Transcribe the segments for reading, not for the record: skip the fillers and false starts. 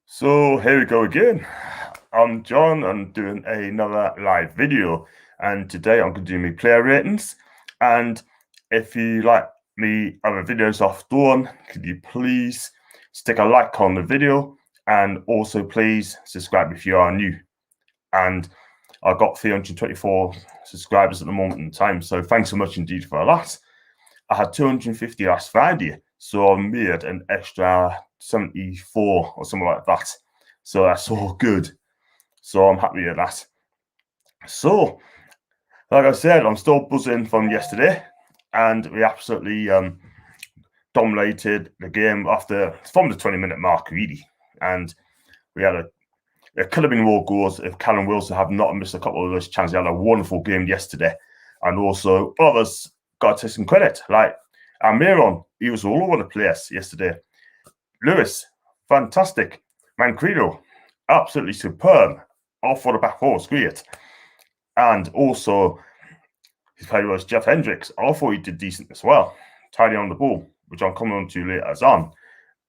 So here we go again. I'm John. I'm doing another live video, and today I'm going to do my player ratings. And if you like me other videos I've done, could you please stick a like on the video, and also please subscribe if you are new. And I've got 324 subscribers at the moment in time, so thanks so much indeed for that. I had 250 last Friday, so I made an extra 74 or something like that. So that's all good. So I'm happy with that. So, like I said, I'm still buzzing from yesterday, and we absolutely dominated the game from the 20-minute mark, really. And we had it could have been more goals if Callum Wilson had not missed a couple of those chances. He had a wonderful game yesterday, and also others got to take some credit. Like Almiron, he was all over the place yesterday. Lewis, fantastic. Manfredo, absolutely superb. All for the back four was great. And also, his player was Jeff Hendricks. I thought he did decent as well. Tidy on the ball, which I'm coming on to later on.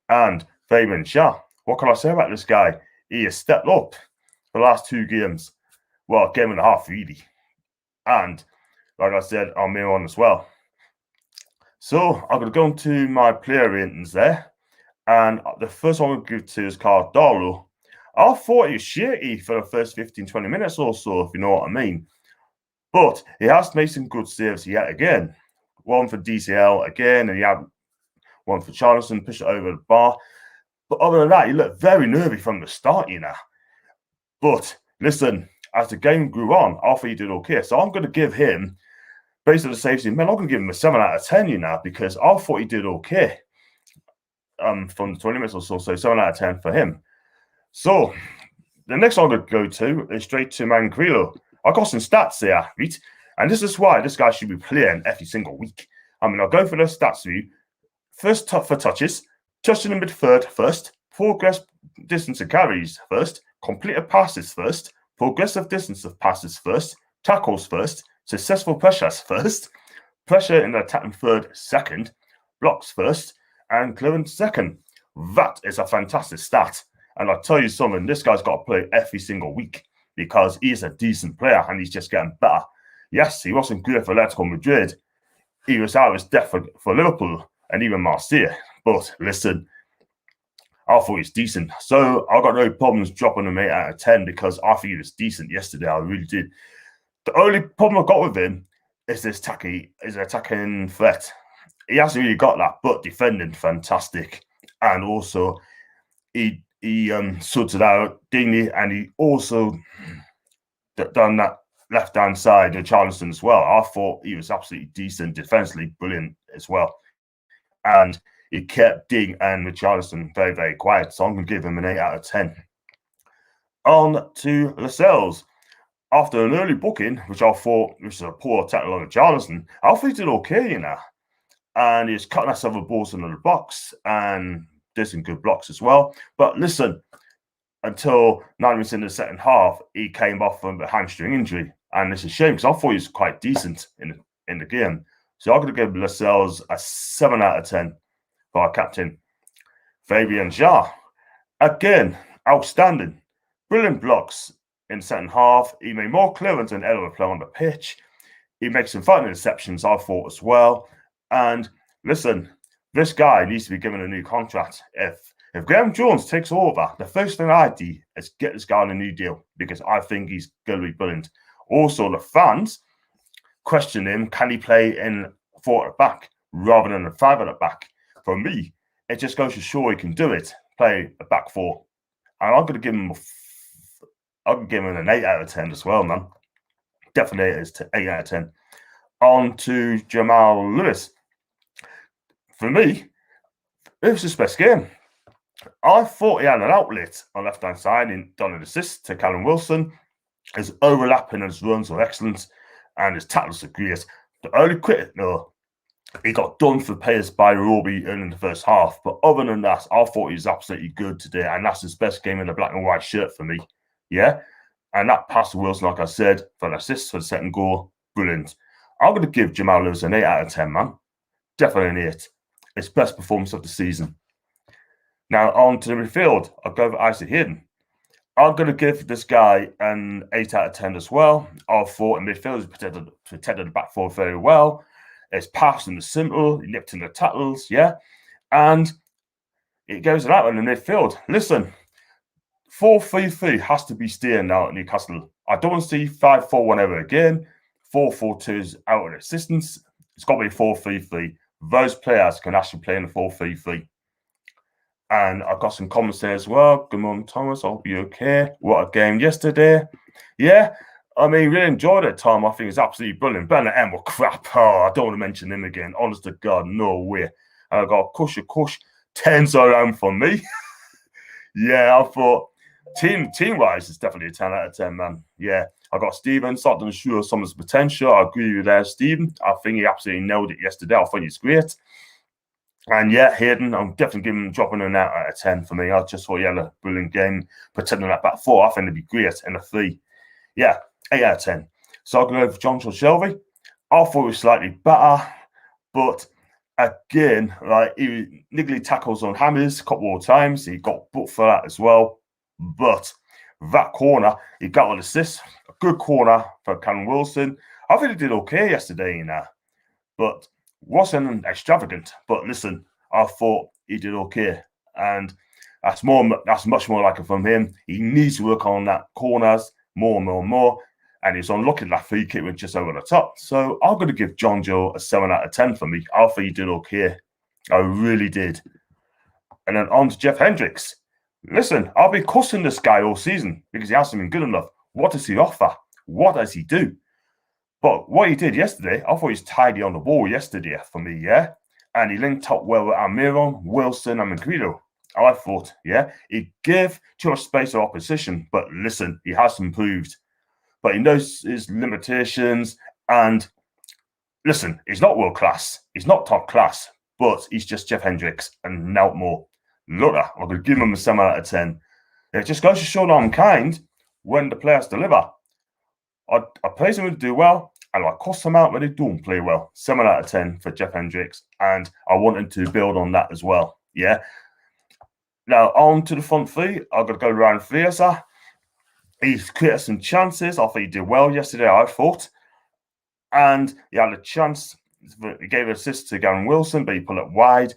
And Fabian Shah, what can I say about this guy? He has stepped up the last two games. Well, game and a half, really. And, like I said, Almiron as well. So, I'm going to go into my player ratings there. And the first one I'm going to give to is Cardalo. I thought he was shaky for the first 15-20 minutes or so, if you know what I mean. But he has made some good saves yet again. One for DCL again, and he had one for Charleston, push it over the bar. But other than that, he looked very nervy from the start, you know. But listen, as the game grew on, I thought he did okay. So I'm going to give him, based on the saves he made, I'm going to give him a 7 out of 10, you know, because I thought he did okay from the 20 minutes or so. So 7 out of 10 for him. So the next one I'm going to go to is straight to Mangrilo. I got some stats here, right? And this is why this guy should be playing every single week. I mean, I'll go for the stats for you. First for touches, touching in midfield first, progress distance of carries first, completed passes first, progressive distance of passes first, tackles first, successful pressures first, pressure in the attacking third second, blocks first, and clearance second. That is a fantastic stat. And I'll tell you something, this guy's got to play every single week because he's a decent player and he's just getting better. Yes, he wasn't good for Atletico Madrid. He was definitely for Liverpool and even Marseille. But listen, I thought he was decent. So I got no problems dropping him 8 out of 10 because I think he was decent yesterday. I really did. The only problem I got with him is his attacking threat. He hasn't really got that, but defending, fantastic. And also, he sorted out Dingley, and he also done that left-hand side of Charleston as well. I thought he was absolutely decent, defensively brilliant as well. And he kept Ding and Richarlison very, very quiet. So I'm going to give him an 8 out of 10. On to Lascelles. After an early booking, which I thought was a poor tackle on Richarlison, I thought he did okay, you know. And he's cutting us several balls into the box and did some good blocks as well. But listen, until 9 minutes in the second half, he came off from a hamstring injury. And it's a shame because I thought he was quite decent in the game. So I'm going to give Lascelles a 7 out of 10 for our captain, Fabian Jar. Again, outstanding. Brilliant blocks in the second half. He made more clearance than ever play on the pitch. He makes some fun interceptions, I thought, as well. And listen, this guy needs to be given a new contract. If Graham Jones takes over, the first thing I do is get this guy on a new deal because I think he's going to be brilliant. Also, the fans question him, can he play in 4 at the back rather than a 5 at the back? For me, it just goes to show he can do it, play a back 4. And I'm going to give him an 8 out of 10 as well, man. Definitely it is 8 out of 10. On to Jamal Lewis. For me, it was his best game. I thought he had an outlet on the left-hand side and done an assist to Callum Wilson. His overlapping and his runs were excellent, and his tackles are great. The only critic, though, he got done for pace by Roby in the first half. But other than that, I thought he was absolutely good today, and that's his best game in the black and white shirt for me. Yeah? And that pass to Wilson, like I said, for an assist for the second goal, brilliant. I'm going to give Jamal Lewis an 8 out of 10, man. Definitely an 8. His best performance of the season. Now on to the midfield. I'll go for Isaac Hayden. I'm going to give this guy an 8 out of 10 as well. I thought in midfield he's protected the back four very well. It's passing the simple, he nipped in the tackles, yeah. And it goes out in the midfield. Listen, 4-3-3 has to be steering now at Newcastle. I don't want to see 5-4-1 ever again. 4-4-2 is out of existence. It's got to be 4-3-3. Those players can actually play in a 4-3-3. And I've got some comments there as well. Good morning, Thomas. I hope you're okay. What a game yesterday. Yeah, I mean, really enjoyed it, Tom. I think it's absolutely brilliant. Ben and M were crap. Oh, I don't want to mention him again. Honest to God, no way. And I got Kush, 10s around for me. Yeah, I thought team-wise, it's definitely a 10 out of 10, man. Yeah, I got Stephen, starting to show some of his potential. I agree with that, Stephen. I think he absolutely nailed it yesterday. I think he's great. And yeah, Hayden, I'm definitely dropping him out of 10 for me. I just thought he had a brilliant game, protecting that back four. I think it'd be great in a 3. Yeah, 8 out of 10. So I'll go for John Shelby. I thought he was slightly better, but again, like he niggly tackles on Hammers a couple of times. He got booked for that as well. But that corner, he got an assist. A good corner for Callum Wilson. I think he did okay yesterday in that. But wasn't extravagant, but listen, I thought he did okay, and that's much more like it from him. He needs to work on that corners more and more, and he's unlucky that free kick went just over the top. So I'm going to give John Joe a 7 out of 10 for me. I think he did okay. I really did. And then on to Jeff Hendricks. Listen, I'll be cussing this guy all season because he hasn't been good enough. What does he offer? What does he do? But what he did yesterday, I thought he was tidy on the ball yesterday for me, yeah? And he linked up well with Almiron, Wilson, and Manquillo. I thought, yeah? He gave too much space to opposition, but listen, he has improved. But he knows his limitations, and listen, he's not world class. He's not top class, but he's just Jeff Hendricks and not more. Look, I'm going to give him a 7 out of 10. It just goes to show that I'm kind when the players deliver. I praise them to do well, and I cuss them out when they don't play well. 7 out of 10 for Jeff Hendricks, and I want him to build on that as well. Yeah. Now, on to the front 3. I've got to go around Fraser. He's created some chances. I think he did well yesterday, I thought. And he had a chance. He gave an assist to Gavin Wilson, but he put it wide.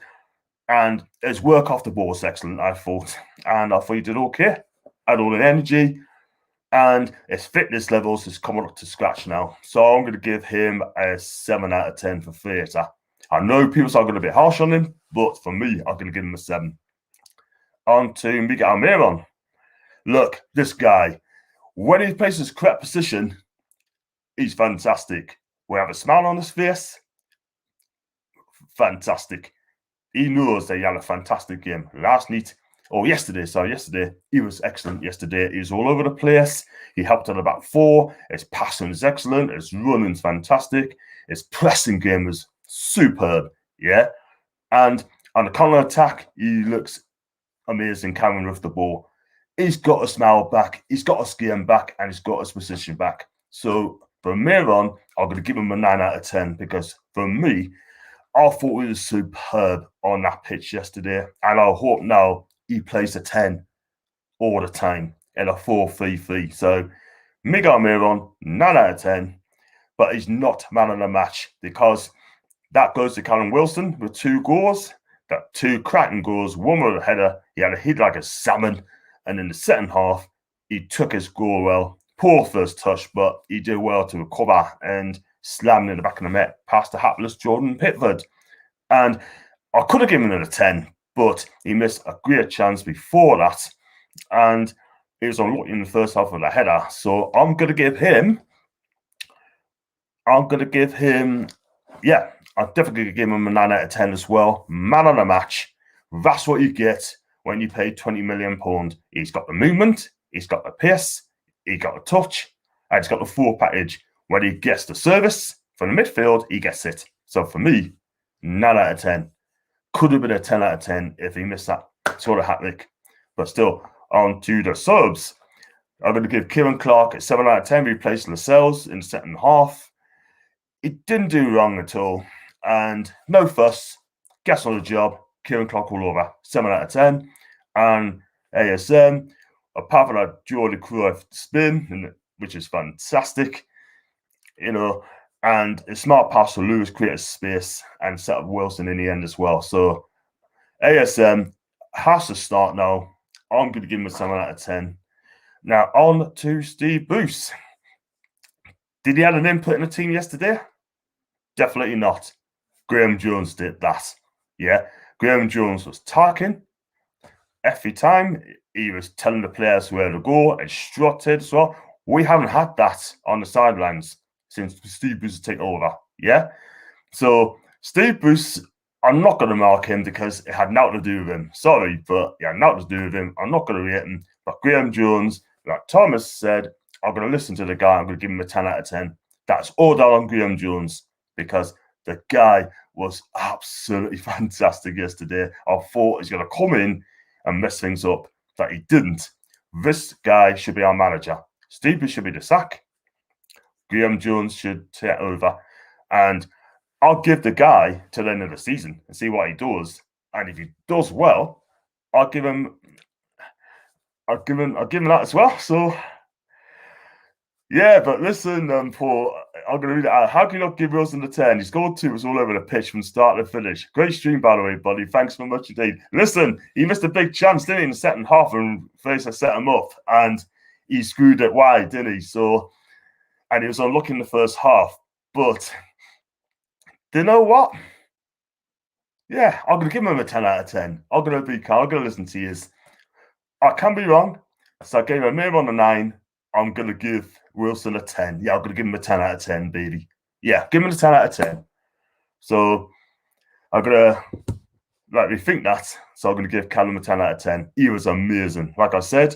And his work off the ball was excellent, I thought. And I thought he did okay. Had all the energy. And his fitness levels is coming up to scratch now. So I'm going to give him a 7 out of 10 for Fraser. I know people are going to be harsh on him, but for me, I'm going to give him a 7. On to Miguel Almiron. Look, this guy, when he plays his correct position, he's fantastic. We have a smile on his face. Fantastic. He knows that he had a fantastic game yesterday, he was excellent yesterday. He was all over the place. He helped at about 4. His passing is excellent. His running's fantastic. His pressing game was superb, yeah? And on the counter attack, he looks amazing carrying with the ball. He's got a smile back, he's got his game back, and he's got his position back. So from here on, I'm going to give him a 9 out of 10 because for me, I thought he was superb on that pitch yesterday, and I hope now he plays a 10 all the time in a 4-3-3. So Miguel Almiron, 9 out of 10, but he's not man of the match because that goes to Callum Wilson with 2 goals, that 2 cracking goals, one with a header. He had a hit like a salmon, and in the second half, he took his goal well. Poor first touch, but he did well to recover and slammed in the back of the net past the hapless Jordan Pickford. And I could have given it a 10, but he missed a great chance before that. And he was unlucky in the first half of the header. So I'm going to give him, I'm definitely going to give him a 9 out of 10 as well. Man of the match. That's what you get when you pay £20 million. He's got the movement, he's got the pace, he got the touch, and he's got the full package. When he gets the service from the midfield, he gets it. So for me, 9 out of 10. Could have been a 10 out of 10 if he missed that sort of hat-trick. But still, on to the subs. I'm going to give Kieran Clark a 7 out of 10. Replaced Lascelles in the second half. He didn't do wrong at all. And no fuss. Gets on the job. Kieran Clark all over. 7 out of 10. And ASM, apart from that Jordi Cruyff spin, which is fantastic, and a smart pass to Lewis created space and set up Wilson in the end as well. So ASM has to start now. I'm going to give him a 7 out of 10. Now on to Steve Bruce. Did he have an input in the team yesterday? Definitely not. Graham Jones did that. Yeah, Graham Jones was talking every time. He was telling the players where to go, instructed. So we haven't had that on the sidelines since Steve Bruce has taken over. Yeah, so Steve Bruce, I'm not going to mark him because it had nothing to do with him. Sorry, but it had nothing to do with him. I'm not going to rate him. But Graham Jones, like Thomas said, I'm going to listen to the guy. I'm going to give him a 10 out of 10. That's all down on Graham Jones because the guy was absolutely fantastic yesterday. I thought he's going to come in and mess things up, but he didn't. This guy should be our manager. Steve Bruce should be the sack. Graham Jones should take over. And I'll give the guy to the end of the season and see what he does. And if he does well, I'll give him that as well. So yeah, but listen, Paul, I'm going to read it out. How can you not give Wilson a 10? He scored 2. It was all over the pitch from start to finish. Great stream, by the way, buddy. Thanks so much indeed. Listen, he missed a big chance, didn't he, in the second half, and Fraser set him up, and he screwed it wide, didn't he? So, and he was unlucky in the first half. But do you know what? Yeah, I'm going to give him a 10 out of 10. I'm going to be calm. I'm going to listen to you. I can be wrong. So I gave him a on a 9. I'm going to give Wilson a 10. Yeah, I'm going to give him a 10 out of 10, baby. Yeah, give him a 10 out of 10. So I'm going to let me think that. So I'm going to give Callum a 10 out of 10. He was amazing. Like I said,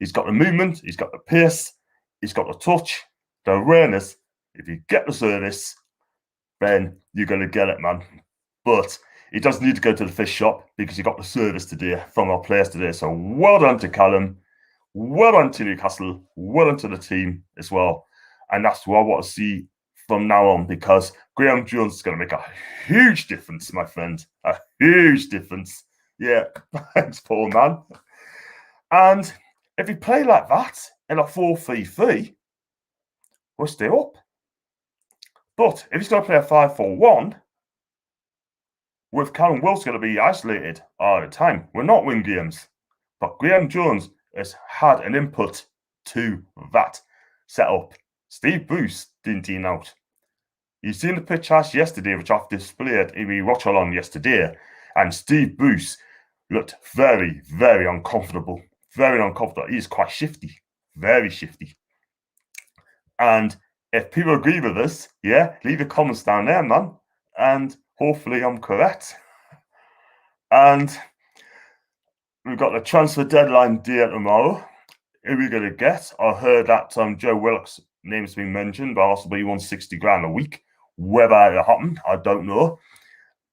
he's got the movement, he's got the pace, he's got the touch, the awareness. If you get the service, then you're going to get it, man. But he does need to go to the fish shop because he got the service today from our players today. So well done to Callum. Well done to Newcastle. Well done to the team as well. And that's what I want to see from now on because Graham Jones is going to make a huge difference, my friend. A huge difference. Yeah, thanks, Paul, man. And if we play like that in a 4-3-3, we'll stay up. But if he's going to play a 5-4-1, with Callum Wilson going to be isolated all the time, we're not winning games. But Graham Jones has had an input to that setup. Steve Bruce didn't team out. You've seen the pitch charts yesterday, which I've displayed in my watch along yesterday, and Steve Bruce looked very, very uncomfortable. Very uncomfortable. He's quite shifty, very shifty. And if people agree with this, yeah, leave your comments down there, man. And hopefully I'm correct. And we've got the transfer deadline day tomorrow. Who are we going to get? I heard that Joe Willock's name's been mentioned, but also he won 60 grand a week. Whether it happened, I don't know.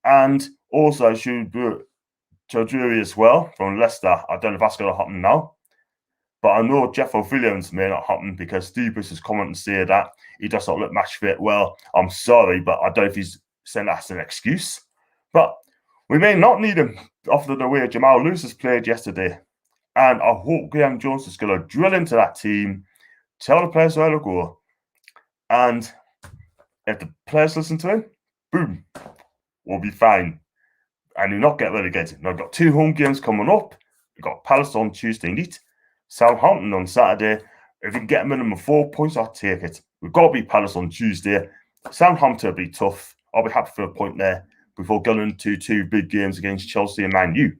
And also, Chowdhury as well from Leicester. I don't know if that's going to happen now. But I know Jeff O'Williams may not happen because Steve Bruce has come and said that he does not look match fit. Well, I'm sorry, but I don't know if he's saying that's an excuse. But we may not need him after the way Jamal Lewis has played yesterday. And I hope Graham Jones is going to drill into that team, tell the players where to go. And if the players listen to him, boom, we'll be fine. And you'll not get relegated. Now, I've got 2 home games coming up. We've got Palace on Tuesday night, Southampton on Saturday. If we can get a minimum of 4 points, I'll take it. We've got to beat Palace on Tuesday. Southampton will be tough. I'll be happy for a point there before going into 2 big games against Chelsea and Man U.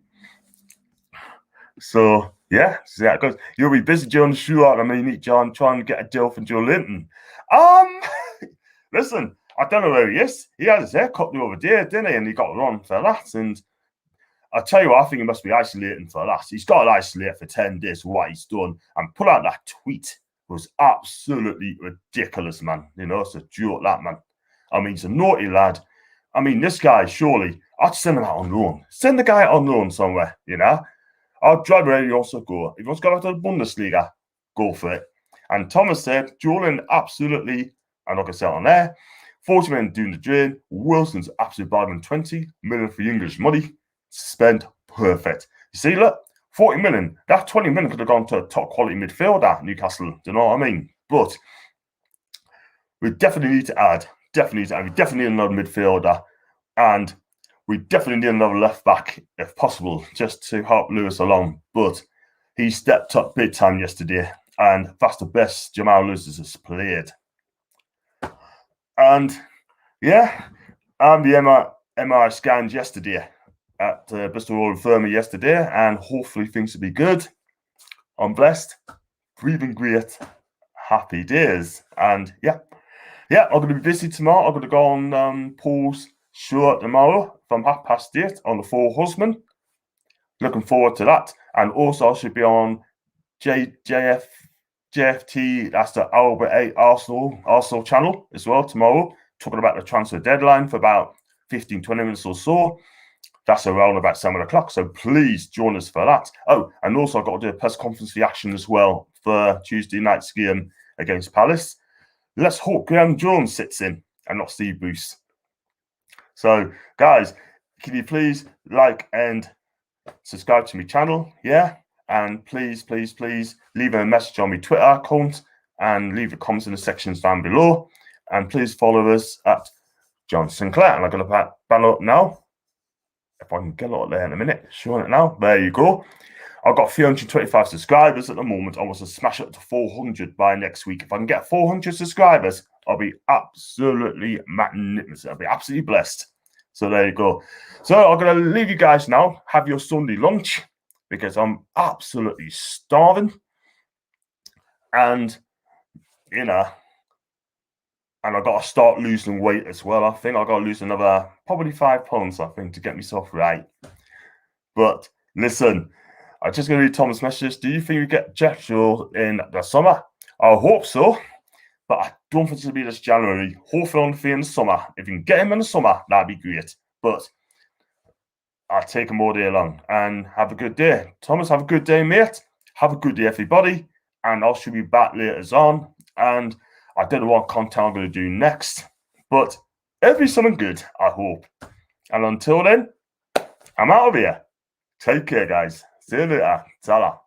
So, yeah, see how it goes. You'll be busy during the shootout. I mean, John trying to get a deal from Joe Linton. Listen, I don't know where he is. He had his hair cut the other day, didn't he? And he got run for that. And I tell you what, I think he must be isolating for that. He's got to isolate for 10 days for what he's done. And put out that tweet was absolutely ridiculous, man. You know, it's a joke, that, man. I mean, he's a naughty lad. I mean, this guy, surely, I'd send him out on loan. Send the guy on loan somewhere, you know? I'd drive where he also go. If he wants to go back to the Bundesliga, go for it. And Thomas said, Julian, absolutely, I'm not going to say it on there, 40 men doing the drain. Wilson's absolute bargain, 20 million for English money. Spent perfect. You see, look, 40 million. That 20 million could have gone to a top quality midfielder, Newcastle. Do you know what I mean? But we definitely need to add. We definitely need another midfielder. And we definitely need another left back, if possible, just to help Lewis along. But he stepped up big time yesterday. And that's the best Jamal Lewis has played. And yeah, the MRI scans yesterday at Bristol Royal Infirmary yesterday, and hopefully things will be good. I'm blessed, breathing great, happy days. And yeah, I'm going to be busy tomorrow. I'm going to go on Paul's show tomorrow from 8:30 on the Four Horsemen. Looking forward to that. And also I should be on JFT, that's the Albert 8 Arsenal channel as well tomorrow, talking about the transfer deadline for about 15-20 minutes or so. That's around about 7 o'clock, so please join us for that. Oh, and also I've got to do a press conference reaction as well for Tuesday night's game against Palace. Let's hope Graham Jones sits in and not Steve Bruce. So, guys, can you please like and subscribe to my channel? Yeah. And please leave a message on my Twitter account and leave your comments in the sections down below. And please follow us at John Sinclair. And I'm going to banner up now. If I can get it up there in a minute, showing it now. There you go. I've got 325 subscribers at the moment. I want to smash it to 400 by next week. If I can get 400 subscribers, I'll be absolutely magnificent. I'll be absolutely blessed. So there you go. So I'm going to leave you guys now. Have your Sunday lunch, because I'm absolutely starving. And, you know, and I've got to start losing weight as well. I think I've got to lose another probably 5 pounds, I think, to get myself right. But listen, I'm just going to read Tom's message. Do you think we get Jeff Shaw in the summer? I hope so, but I don't think it'll be this January. Hopefully on in the summer. If you can get him in the summer, that'd be great. But I'll take him all day long. And have a good day. Thomas, have a good day, mate. Have a good day, everybody. And I should be back later on. And I don't know what content I'm going to do next, but it'll be something good, I hope. And until then, I'm out of here. Take care, guys. See you later. Ta-ra.